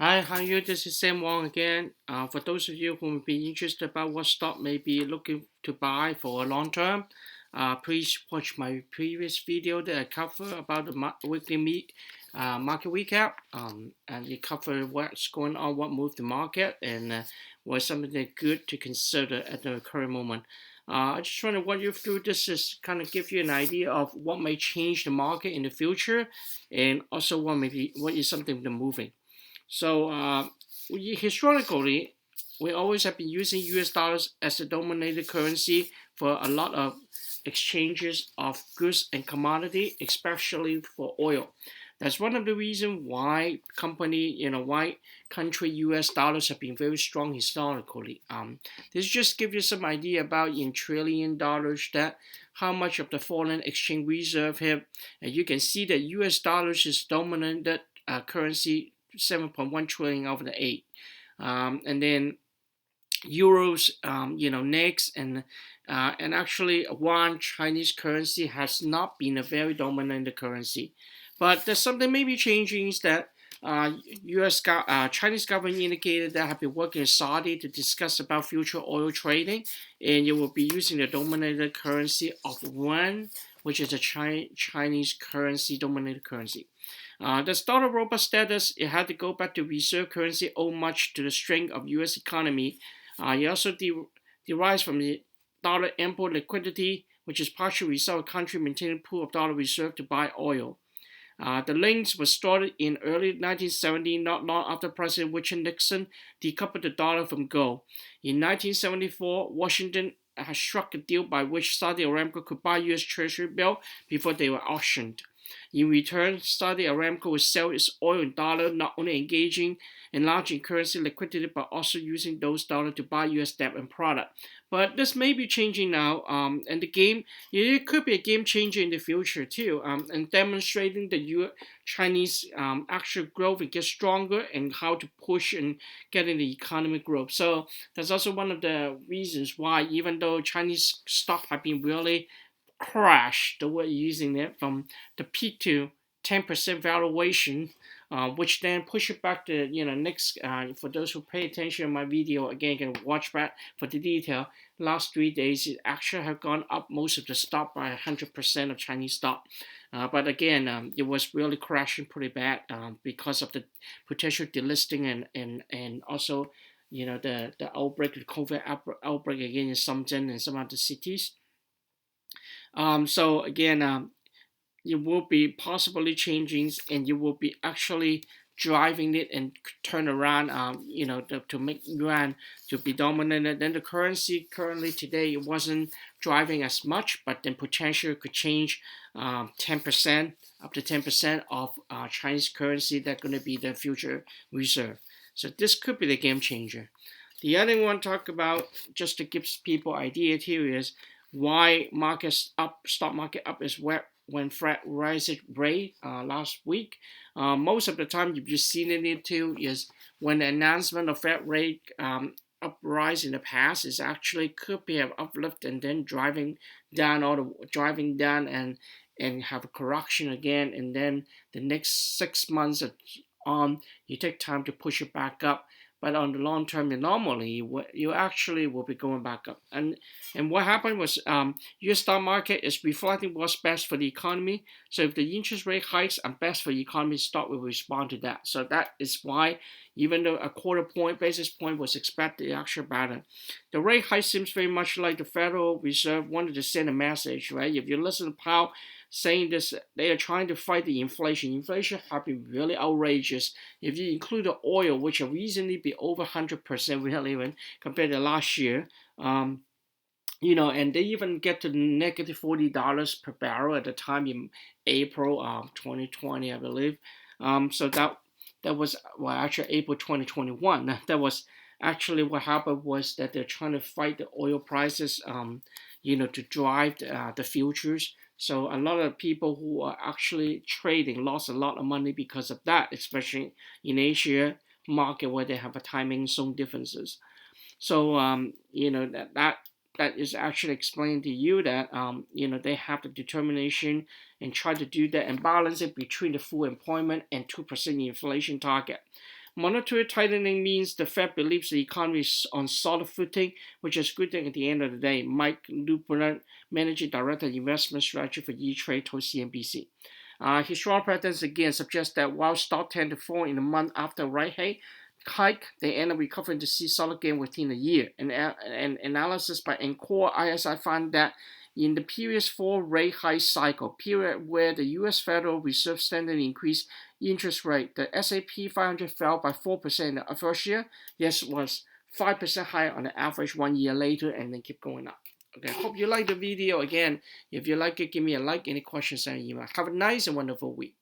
Hi, how are you? This is Sam Wong again. For those of you who may be interested about what stock may be looking to buy for a long term, please watch my previous video that I cover about the weekly market recap. And it cover what's going on, what moved the market, and what's something that's good to consider at the current moment. I just want to walk you through this is kind of give you an idea of what may change the market in the future, and also what is something that's moving. So historically, we always have been using US dollars as the dominated currency for a lot of exchanges of goods and commodity, especially for oil. That's one of the reasons why why country US dollars have been very strong historically. This just gives you some idea about in trillion dollars that how much of the foreign exchange reserve here. And you can see that US dollars is dominant currency 7.1 trillion over the eight. And then euros, next, and actually one Chinese currency has not been a very dominant currency, but there's something maybe changing is that Chinese government indicated that have been working with Saudi to discuss about future oil trading, and you will be using the dominated currency of yuan, which is a Chinese currency dominated currency. The dollar robust status, it had to go back to reserve currency owed much to the strength of U.S. economy. It also derives from the dollar ample liquidity, which is partially a result of country maintaining pool of dollar reserve to buy oil. The links was started in early 1970, not long after President Richard Nixon decoupled the dollar from gold. In 1974, Washington has struck a deal by which Saudi Aramco could buy U.S. Treasury bill before they were auctioned. In return, Saudi Aramco would sell its oil in dollar, not only engaging in large currency liquidity, but also using those dollars to buy U.S. debt and product. But this may be changing now, and the game it could be a game changer in the future too, and demonstrating the Chinese actual growth and get stronger and how to push and getting the economic growth. So that's also one of the reasons why, even though Chinese stock have been really crash the way using it from the peak to 10% valuation, which then push it back to next. For those who pay attention to my video again, can watch back for the detail. Last 3 days, it actually have gone up most of the stock by 100% of Chinese stock. But again, it was really crashing pretty bad because of the potential delisting and also the outbreak, the COVID outbreak again in Shenzhen and some other cities. So again, you will be possibly changing, and you will be actually driving it and turn around. To make yuan to be dominant. Then the currency currently today it wasn't driving as much, but then potential could change 10% up to 10% of Chinese currency that's going to be the future reserve. So this could be the game changer. The other thing I want to talk about, just to give people idea here, is why markets up, stock market up is where when Fed raised rate last week. Most of the time, you've just seen it too is when the announcement of Fed rate uprise in the past is actually could be an uplift and then driving down and have a correction again, and then the next 6 months on you take time to push it back up. But on the long term, normally you actually will be going back up. And what happened was U.S. stock market is reflecting what's best for the economy. So if the interest rate hikes are best for the economy, stock will respond to that. So that is why even though a basis point was expected, it actually better. The rate hike seems very much like the Federal Reserve wanted to send a message, right? If you listen to Powell saying this, they are trying to fight the inflation. Inflation have been really outrageous. If you include the oil, which have recently been over 100% really even compared to last year, and they even get to negative $40 per barrel at the time in April of 2020, I believe. So that was actually April 2021. That was actually what happened was that they're trying to fight the oil prices, to drive the futures. So a lot of people who are actually trading lost a lot of money because of that, especially in Asia market where they have a timing zone differences. So that is actually explaining to you that they have the determination and try to do that and balance it between the full employment and 2% inflation target. Monetary tightening means the Fed believes the economy is on solid footing, which is a good thing at the end of the day. Mike Luperant, Managing Director Investment Strategy for E-Trade, told CNBC. His strong presence again suggests that while stocks tend to fall in the month after a rate hike, they end up recovering to see solid gain within a year. An analysis by Encore ISI found that in the previous 4 rate hike cycle period where the U.S. Federal Reserve steadily increased interest rate, the S&P 500 fell by 4% in the first year. Yes, was 5% higher on the average 1 year later, and then keep going up. Okay, hope you like the video. Again, if you like it, give me a like. Any questions, send an email. Have a nice and wonderful week.